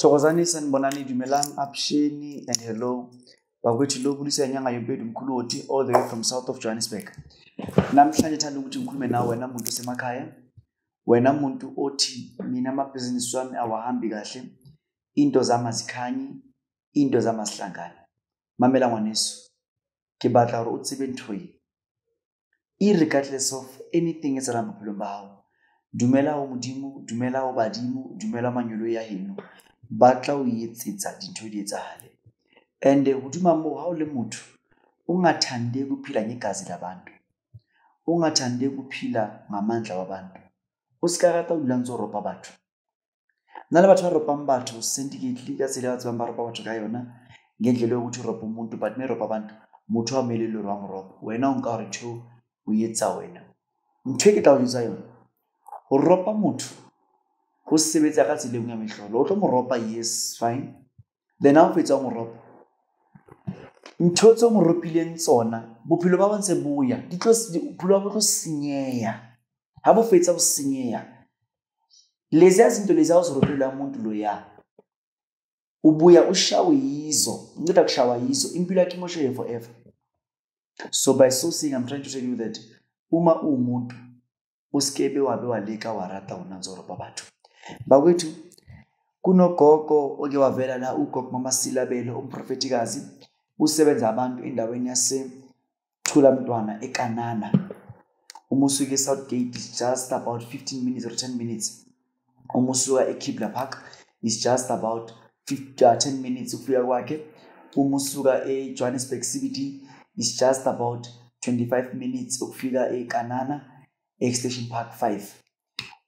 Thokozani sanibonani dumelang apsheni and hello. Bakwethu lo kulisa inyanga yompedu mkhuloti all the way from south of Johannesburg. Namhlanje thanda ukuthi ngikhulume nawe wena umuntu osemakhaya. Wena umuntu othi mina amabhizinisi wami awahambi kahle. Into zami zikhanyi, into zami asihlangane. Mamela ngwaneso. Ke batla hore o tsebe ntho e. Irregardless of anything etsalang bophelong ba hao. Dumela ho modimo, dumela ho badimo, dumela manyolo ya heno. Batla o etsetsa dintho di etsahale. And hodima moo ha o le motho ungathande ukuphila ngegazi labantu. Ungathande ukuphila ngamandla wabantu. Usikarata udla ntso ropa batho. Nale batho ba ropang batho syndicately ka tsela batho ba ropa batho ka yona ngendlela yokuthi ropa umuntu but ne ropa abantu motho wa melele ro wa moropa wena o nka re tho o etsa wena. Ntwe ke tla o ditsa yona. Ho ropa motho ho sebetsa ka tsela ya mehlolo o tlo mo ropa yes fine then ha o fetsa o mo ropa ntho tse mo ropileng tsona bophelo ba bantse boya di tlo bophelo ba tlo senyeya ha bo fetsa bo senyeya lezi izinto lezi awuziropela umuntu lo ya ubuya ushawe yizo ngicela kushawa yizo impilo yakhe imoshe forever. So by so saying I'm trying to tell you that uma umuntu uskebe wabe waleka warata unanzoropa batho bakwethu kunogogo oke wavela la ugogo mama Silabelo umprofetikazi usebenza abantu endaweni yase Thula Mntwana eKanana. Umusuka eSouth Gate is just about 15 minutes or 10 minutes. Umusuka eKibla Park is just about 10 minutes ukufika kwakhe. Umusuka eJohannesburg CBD is just about 25 minutes ukufika eKanana eStation Park 5.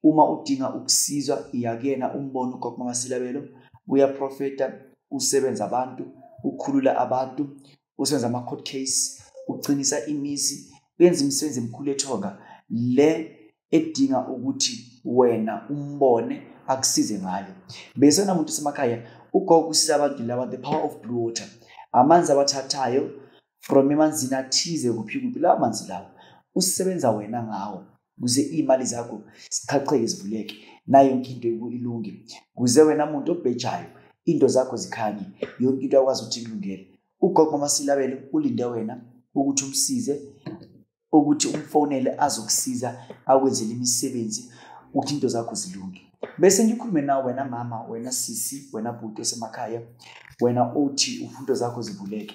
Uma udinga ukusizwa iyakena umbono ugogo mama Silabelo uyaprofeta usebenza abantu ukhulula abantu usenza ama court case uqinisa imizi uyenza imisebenzi emkhulu ethonga le edinga ukuthi wena umbone akusize ngayo. Bese na umuntu semakhaya ugogo usiza abantu laba the power of blue water amanzi abathathayo from emanzini athize kuphi la amanzi lawo usebenza wena ngawo kuze imali zakho sichacheke zivuleke nayo yonke into ilunge kuze wena umuntu obhejayo into zakho zikhanye yonke into yakwazi ukuthi ilungele. Ugogo mama Silabelo ulinde wena ukuthi umsize ukuthi umfonele azokusiza akwenzele imisebenzi ukuthi into zakho zilunge. Bese ngikhulume nawe wena mama wena sisi wena bhuti osemakhaya wena uthi ufundo zakho zivuleke.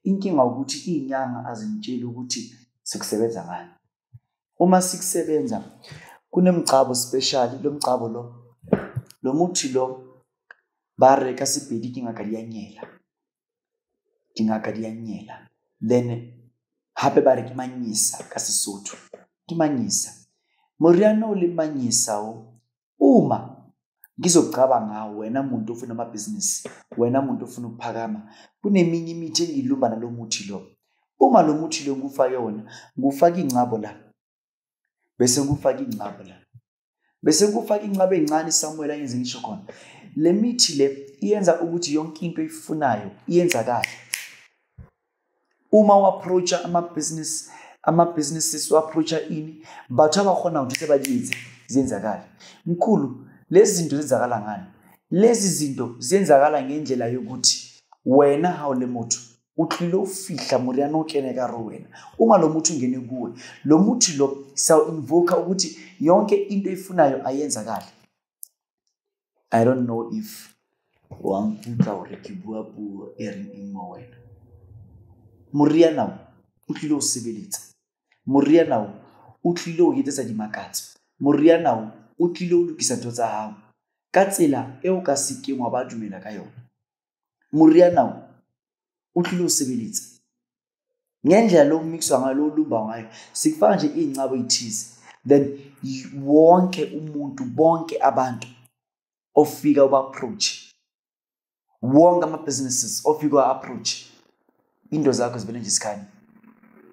Inkinga ukuthi inyanga azinitshela ukuthi sikusebenza ngani. Uma sikusebenza kunemgcabo special lo mgcabo lo muthi lo bare ka sibhedi kingakadiyanyela then hape bare kaManyisa ka Sesotho kaManyisa moriano le manyisa uma ngizogcaba ngawo wena umuntu ofuna amabhizinisi wena umuntu ofuna ukuphakama kuneminye imithi engilumba nalo muthi lo. Uma lo muthi lo ngufake wona ngufaka ingcabo la bese ngufaka ingcabo la bese ngufaka ingcabo encane Samuel ayenze ngisho khona le mithi le iyenza ukuthi yonke into oyifunayo iyenza kahle. Uma uapproach ama-businesses uapproacha ini bathu abakhona ukuthi sebayenze ziyenzakala. Mkhulu lezi zinto zenzakala ngani? Lezi zinto ziyenzakala ngendlela yokuthi wena hawo le muntu utlile ufihla moriano okene ka ro wena. Uma lo muntu ungene kuwe lo muthi lo saw invoke ukuthi yonke into oyifunayo ayenzakala. I don't know if wangutla hore ke bua puo e reng eng mo wena. Moriana o tlile o sebeletsa. Moriana o tlile o etsetsa dimakatso. Moriana o tlile o lokisa ntho tsa hao ka tsela e o ka sekeng wa ba dumela ka yona. Moriana o tlile o sebeletsa ngendlela lo mixwa ngayo lo lumba ngayo sikufaka nje ingcabo ithize then wonke umuntu bonke abantu ofika uba-approach wonke ama-businesses ofika uba-approach into zakho zivele nje sikhanye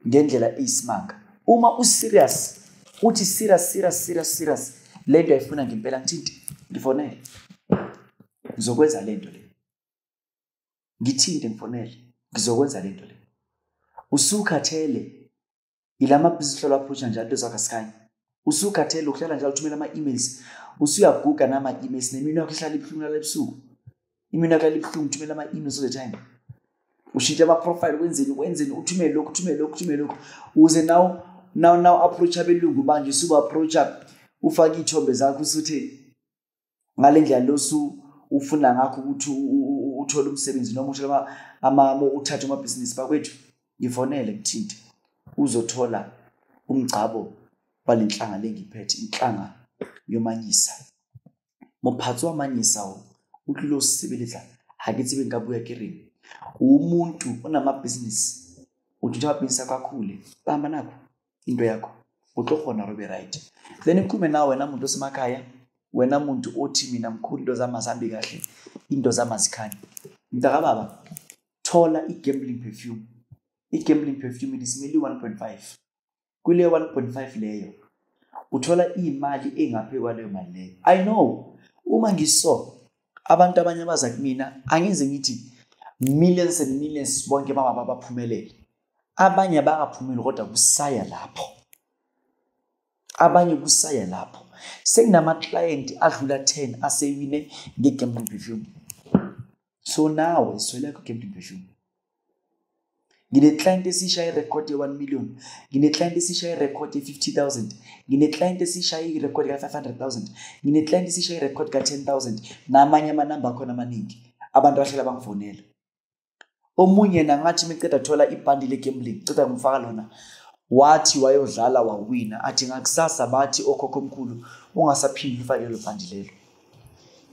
ngendlela eyisimanga. Uma userious uthi serious lento ayifuna ngempela ngithinte ngifonele ngizokwenza lento le ngithinte ngifonele ngizokwenza lento le usukhathele ilama business lo approach njalo into zakho sikhanye usukhathele uhlala njalo uthumela ama-emails usuyaguga nama-emails nemini yakho ihlala ibuhlungu ebusuku imina kalibhlungu uthumela ama-emails all the time. Ushintsha ama-profile wenzeni uthumele lokhu uze now approach abelungu manje suba-approacha ufake iy'thombe zakho usuthi ngale ndlela losu ufuna ngakho ukuthi uthole umsebenzi noma uthole uthathe amabhizinisi bakwethu ngifonele ngithinte uzothola umgcabo walenhlanga lengiphethe inhlanga yoManyisa. Mophatsi waManyisa utlilo sisebeletsa hakithi bengabuya kereng umuntu onamabhizinisi uthatha amabhizinisi akakhule hamba nakho into yakho utlogona robe right. Then ukume nawe wena umuntu osemakhaya wena umuntu othi mina mkhulu into zami azihambi kahle into zami azikhanye mntaka baba thola i-gambling perfume. I-gambling perfume isimeli 1.5 kule 1.5 leyo uthola imali engaphe kwaleyo mali leyo. I know uma ngiso abantu abanye abaza kumina angize ngithi millions and millions bonke baba baphumelele abanye bakaphumeli kodwa kusaya lapho abanye kusaya lapho sekunama client adlula 10 asewine nge-gambling perfume. So nawe swela ku-gambling perfume. Ngine client esishaya record ye 1 million, ngine client esishaya record ye 50,000, ngine client esishaya record ka 500,000, ngine client esishaya record ka 10,000 namanye amanamba khona amaningi abantu abahlala bangifonela. Omunye nangathi miceda thola ibhandi le-gambling ceda ngumfaka lona wathi wayodlala wawina athi ngakusasa bathi okhokho omkhulu ungasaphindi ufake lo bhandi lelo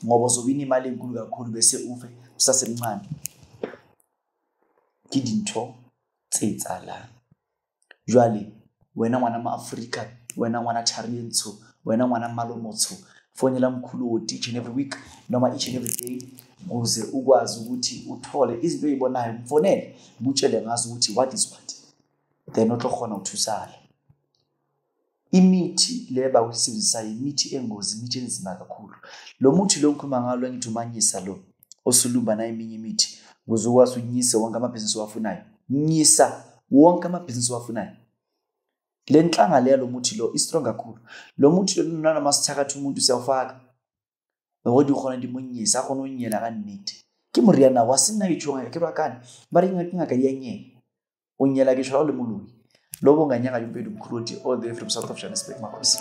ngoba uzowina imali enkulu kakhulu bese ufe usasemncane. Kidinto tsetsala jwale wena ngwana ma-Africa wena ngwana Tharientsho wena ngwana Malomotso fonela mkhulu woti each and every week noma each and every day ukuze ukwazi ukuthi uthole izinto ezibonayo mfonele ngutshele ngazo ukuthi what is what then otlogona uthusala. Imithi leba usebenzisa imithi engozi imithi enzima kakhulu. Lo muthi lo ngikhuluma ngalo ngithi uManyisa lo osulumba na eminye imithi ukuze ukwazi unyise wonke amabhizinisi owafunayo. Nyisa wonke amabhizinisi owafunayo. Le nhlanga leya lo muthi lo istrong kakhulu. Lo muthi lo nana masithakatha umuntu siyawufaka. Ngodi ukhona ndimunyisa akhona unyela kaniti. Ke moriana wa sina itshonga ke bakani mari nginga ka yanye. Unyela ke shwa le mulungu. Lobo nganyanga yompedu mkhulu all the way from South of Johannesburg makhosi.